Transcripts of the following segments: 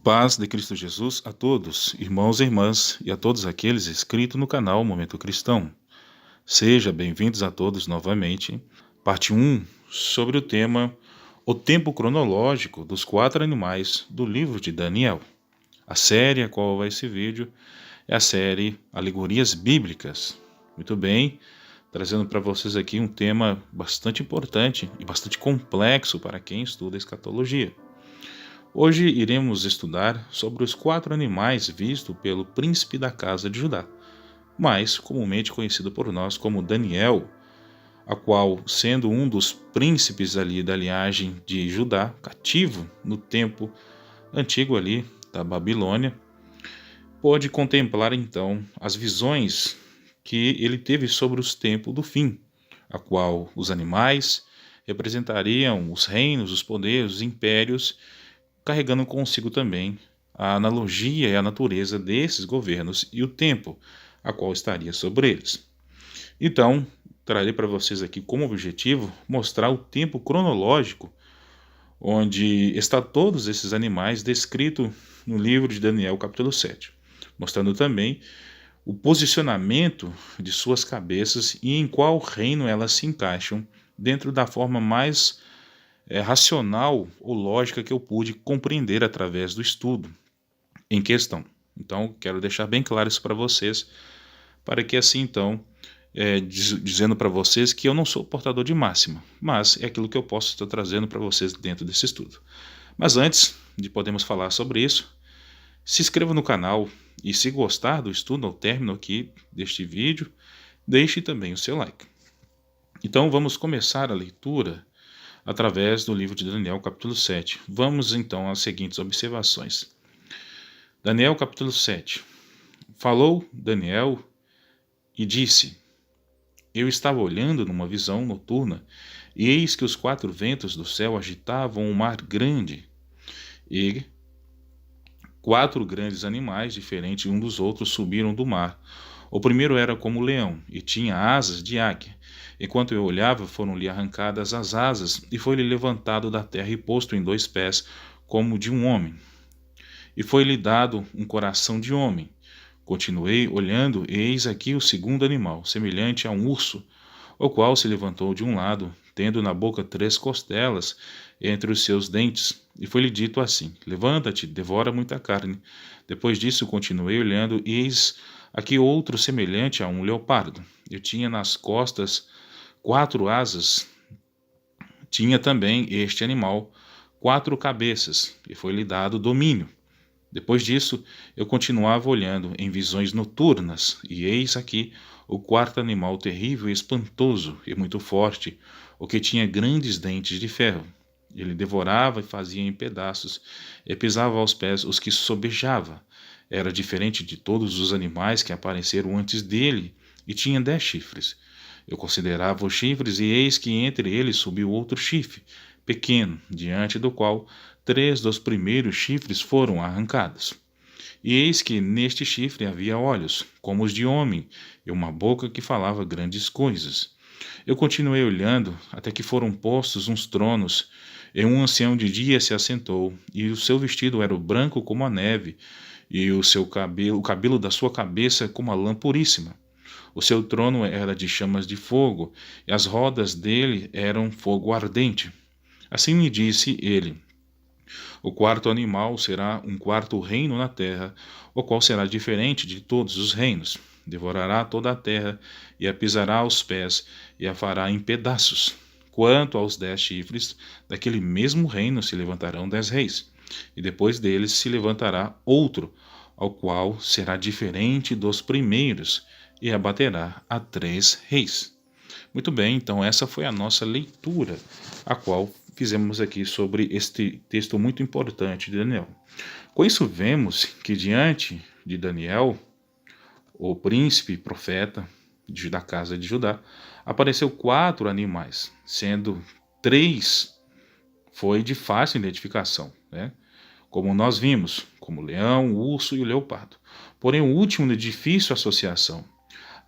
Paz de Cristo Jesus a todos, irmãos e irmãs, e a todos aqueles inscritos no canal Momento Cristão. Sejam bem-vindos a todos novamente. Parte 1, sobre o tema O Tempo Cronológico dos 4 Animais do livro de Daniel. A série a qual vai esse vídeo é a série Alegorias Bíblicas. Muito bem, trazendo para vocês aqui um tema bastante importante e bastante complexo para quem estuda escatologia. Hoje iremos estudar sobre os 4 animais vistos pelo príncipe da casa de Judá, mais comumente conhecido por nós como Daniel, a qual, sendo um dos príncipes ali da linhagem de Judá, cativo no tempo antigo ali da Babilônia, pôde contemplar então as visões que ele teve sobre os tempos do fim, a qual os animais representariam os reinos, os poderes, os impérios, carregando consigo também a analogia e a natureza desses governos e o tempo a qual estaria sobre eles. Então, trarei para vocês aqui como objetivo mostrar o tempo cronológico onde está todos esses animais descritos no livro de Daniel, capítulo 7, mostrando também o posicionamento de suas cabeças e em qual reino elas se encaixam dentro da forma mais racional ou lógica que eu pude compreender através do estudo em questão. Então, quero deixar bem claro isso para vocês, para que assim então, dizendo para vocês que eu não sou portador de máxima, mas é aquilo que eu posso estar trazendo para vocês dentro desse estudo. Mas antes de podermos falar sobre isso, se inscreva no canal e, se gostar do estudo ao término aqui deste vídeo, deixe também o seu like. Então vamos começar a leitura através do livro de Daniel, capítulo 7. Vamos então às seguintes observações. Daniel, capítulo 7. Falou Daniel e disse: Eu estava olhando numa visão noturna, e eis que os 4 ventos do céu agitavam um mar grande, e 4 grandes animais, diferentes um dos outros, subiram do mar. O primeiro era como leão, e tinha asas de águia. Enquanto eu olhava, foram-lhe arrancadas as asas, e foi-lhe levantado da terra e posto em 2 pés, como de um homem. E foi-lhe dado um coração de homem. Continuei olhando, e eis aqui o segundo animal, semelhante a um urso, o qual se levantou de um lado, tendo na boca 3 costelas entre os seus dentes. E foi-lhe dito assim: Levanta-te, devora muita carne. Depois disso continuei olhando, e eis aqui outro semelhante a um leopardo. Eu tinha nas costas 4 asas. Tinha também este animal 4 cabeças, e foi-lhe dado domínio. Depois disso, eu continuava olhando em visões noturnas, e eis aqui o 4º animal terrível e espantoso e muito forte, o que tinha grandes dentes de ferro. Ele devorava e fazia em pedaços, e pisava aos pés os que sobejava. Era diferente de todos os animais que apareceram antes dele, e tinha 10 chifres. Eu considerava os chifres, e eis que entre eles subiu outro chifre, pequeno, diante do qual 3 dos primeiros chifres foram arrancados. E eis que neste chifre havia olhos, como os de homem, e uma boca que falava grandes coisas. Eu continuei olhando, até que foram postos uns tronos, e um ancião de dia se assentou, e o seu vestido era branco como a neve, e o cabelo da sua cabeça como a lã puríssima. O seu trono era de chamas de fogo, e as rodas dele eram fogo ardente. Assim me disse ele: O 4º animal será um 4º reino na terra, o qual será diferente de todos os reinos. Devorará toda a terra, e a pisará aos pés, e a fará em pedaços. Quanto aos 10 chifres, daquele mesmo reino se levantarão 10 reis, e depois deles se levantará outro, ao qual será diferente dos primeiros, e abaterá a 3 reis. Muito bem, então essa foi a nossa leitura, a qual fizemos aqui sobre este texto muito importante de Daniel. Com isso vemos que diante de Daniel, o príncipe profeta da casa de Judá, apareceu 4 animais, sendo 3 foi de fácil identificação, né? Como nós vimos, como o leão, o urso e o leopardo. Porém, o último de difícil associação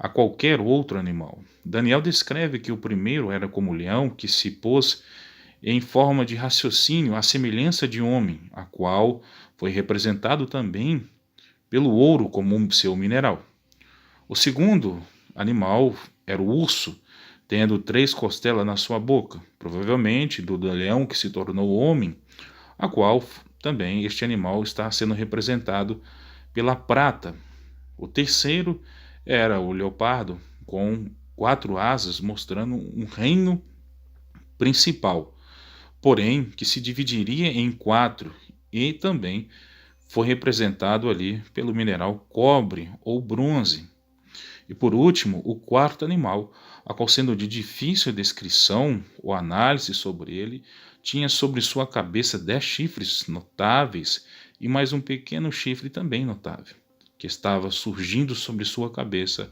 a qualquer outro animal. Daniel descreve que o primeiro era como o leão que se pôs em forma de raciocínio à semelhança de homem, a qual foi representado também pelo ouro como um seu mineral. O segundo animal era o urso, tendo 3 costelas na sua boca, provavelmente do leão que se tornou homem, a qual também este animal está sendo representado pela prata. O terceiro era o leopardo, com 4 asas, mostrando um reino principal, porém que se dividiria em 4 e também foi representado ali pelo mineral cobre ou bronze. E por último, o quarto animal, a qual, sendo de difícil descrição ou análise sobre ele, tinha sobre sua cabeça 10 chifres notáveis e mais um pequeno chifre também notável, que estava surgindo sobre sua cabeça,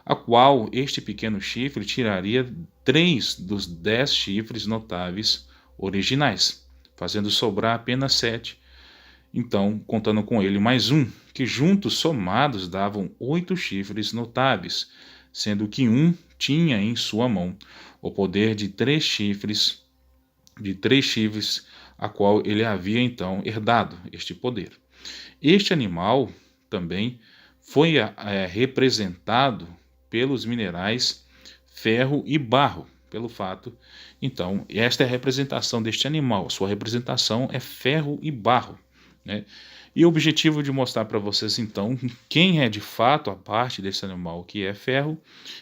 a qual este pequeno chifre tiraria 3 dos 10 chifres notáveis originais, fazendo sobrar apenas 7. Então, contando com ele mais um, que juntos somados davam 8 chifres notáveis, sendo que um tinha em sua mão o poder de 3 chifres, a qual ele havia então herdado este poder. Este animal também foi representado pelos minerais ferro e barro, pelo fato, então, esta é a representação deste animal, sua representação é ferro e barro, né? E o objetivo de mostrar para vocês, então, quem é de fato a parte desse animal que é ferro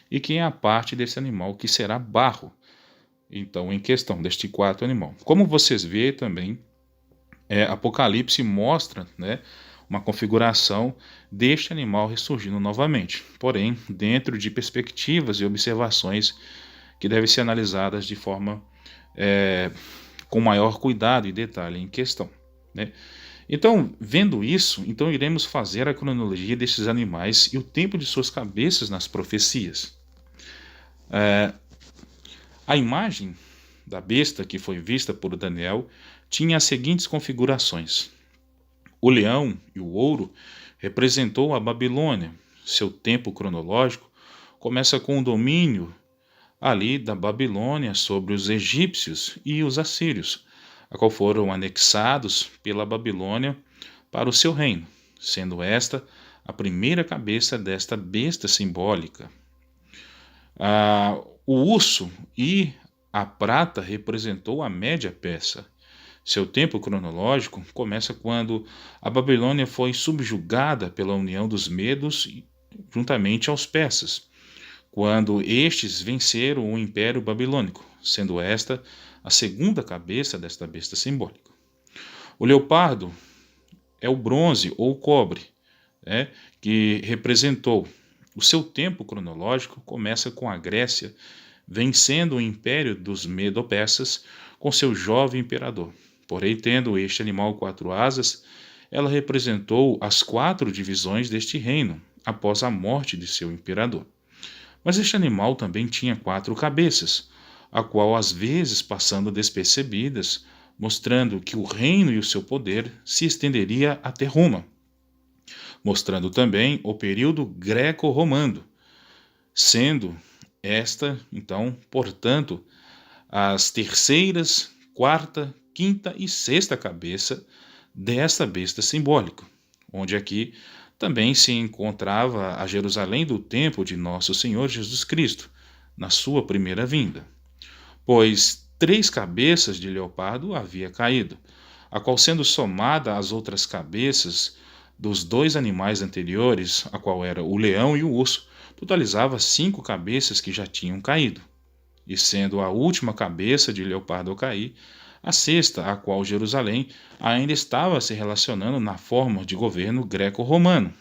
e quem é a parte desse animal que será barro, então, em questão deste quarto animal. Como vocês veem também, Apocalipse mostra, né, uma configuração deste animal ressurgindo novamente, porém dentro de perspectivas e observações que devem ser analisadas de forma com maior cuidado e detalhe em questão, né? Então, vendo isso, então iremos fazer a cronologia desses animais e o tempo de suas cabeças nas profecias. A imagem da besta que foi vista por Daniel tinha as seguintes configurações. O leão e o ouro representou a Babilônia. Seu tempo cronológico começa com o domínio ali da Babilônia sobre os egípcios e os assírios, a qual foram anexados pela Babilônia para o seu reino, sendo esta a primeira cabeça desta besta simbólica. O urso e a prata representou a média persa. Seu tempo cronológico começa quando a Babilônia foi subjugada pela união dos medos juntamente aos persas, quando estes venceram o Império Babilônico, sendo esta a segunda cabeça desta besta simbólica. O leopardo é o bronze ou o cobre, que representou. O seu tempo cronológico começa com a Grécia vencendo o Império dos Medo-Persas com seu jovem imperador. Porém, tendo este animal 4 asas, ela representou as 4 divisões deste reino após a morte de seu imperador. Mas este animal também tinha 4 cabeças, a qual às vezes passando despercebidas, mostrando que o reino e o seu poder se estenderia até Roma, mostrando também o período greco-romano, sendo esta, então, portanto, as terceiras, quarta, quinta e sexta cabeça desta besta simbólica, onde aqui também se encontrava a Jerusalém do tempo de nosso Senhor Jesus Cristo, na sua primeira vinda, pois 3 cabeças de leopardo havia caído, a qual sendo somada às outras cabeças dos 2 animais anteriores, a qual era o leão e o urso, totalizava 5 cabeças que já tinham caído, e sendo a última cabeça de leopardo a cair, a sexta, a qual Jerusalém ainda estava se relacionando na forma de governo greco-romano,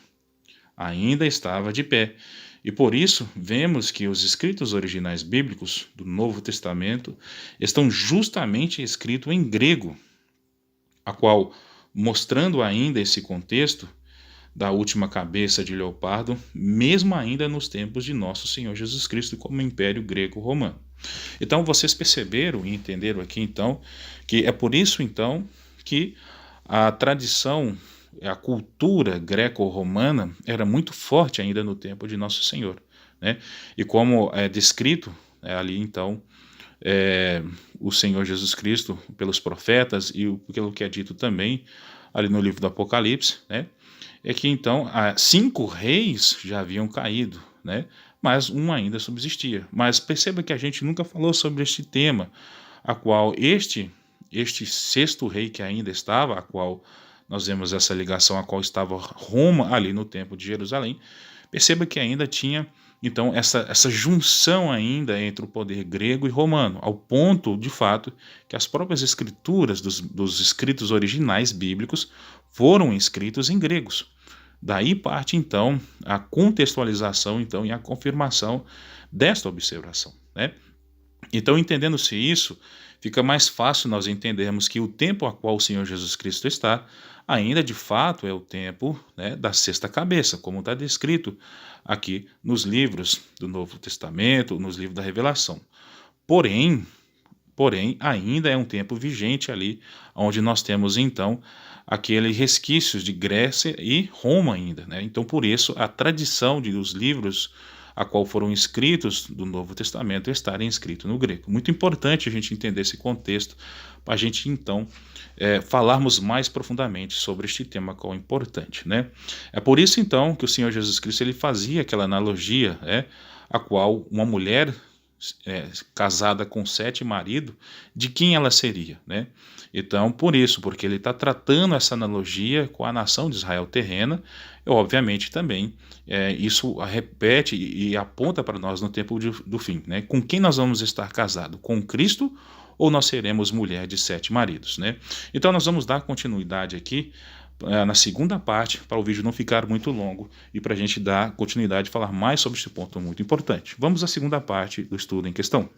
ainda estava de pé, e por isso vemos que os escritos originais bíblicos do Novo Testamento estão justamente escritos em grego, a qual, mostrando ainda esse contexto da última cabeça de leopardo, mesmo ainda nos tempos de nosso Senhor Jesus Cristo como Império Greco-Romano. Então vocês perceberam e entenderam aqui então que é por isso então que a tradição, a cultura greco-romana era muito forte ainda no tempo de nosso Senhor, né? E como é descrito ali então o Senhor Jesus Cristo pelos profetas e pelo que é dito também ali no livro do Apocalipse, né? É que então 5 reis já haviam caído, né? Mas um ainda subsistia. Mas perceba que a gente nunca falou sobre este tema, a qual este sexto rei que ainda estava, a qual nós vemos essa ligação, a qual estava Roma ali no tempo de Jerusalém. Perceba que ainda tinha então essa junção ainda entre o poder grego e romano, ao ponto, de fato, que as próprias escrituras dos escritos originais bíblicos foram escritos em gregos. Daí parte então a contextualização então e a confirmação desta observação, né? Então, entendendo-se isso, fica mais fácil nós entendermos que o tempo a qual o Senhor Jesus Cristo está, ainda de fato é o tempo, né, da sexta cabeça, como está descrito aqui nos livros do Novo Testamento, nos livros da Revelação. Porém, ainda é um tempo vigente ali, onde nós temos então aqueles resquícios de Grécia e Roma ainda, né? Então, por isso, a tradição dos livros a qual foram escritos do Novo Testamento estarem escritos no grego. Muito importante a gente entender esse contexto para a gente então falarmos mais profundamente sobre este tema qual é importante, né? É por isso então que o Senhor Jesus Cristo ele fazia aquela analogia, a qual uma mulher casada com 7 maridos, de quem ela seria, né? Então, por isso, porque ele está tratando essa analogia com a nação de Israel terrena, e obviamente também isso repete e aponta para nós no tempo do fim, né? Com quem nós vamos estar casados? Com Cristo ou nós seremos mulher de 7 maridos, né? Então, nós vamos dar continuidade aqui na segunda parte, para o vídeo não ficar muito longo e para a gente dar continuidade e falar mais sobre esse ponto muito importante. Vamos à segunda parte do estudo em questão.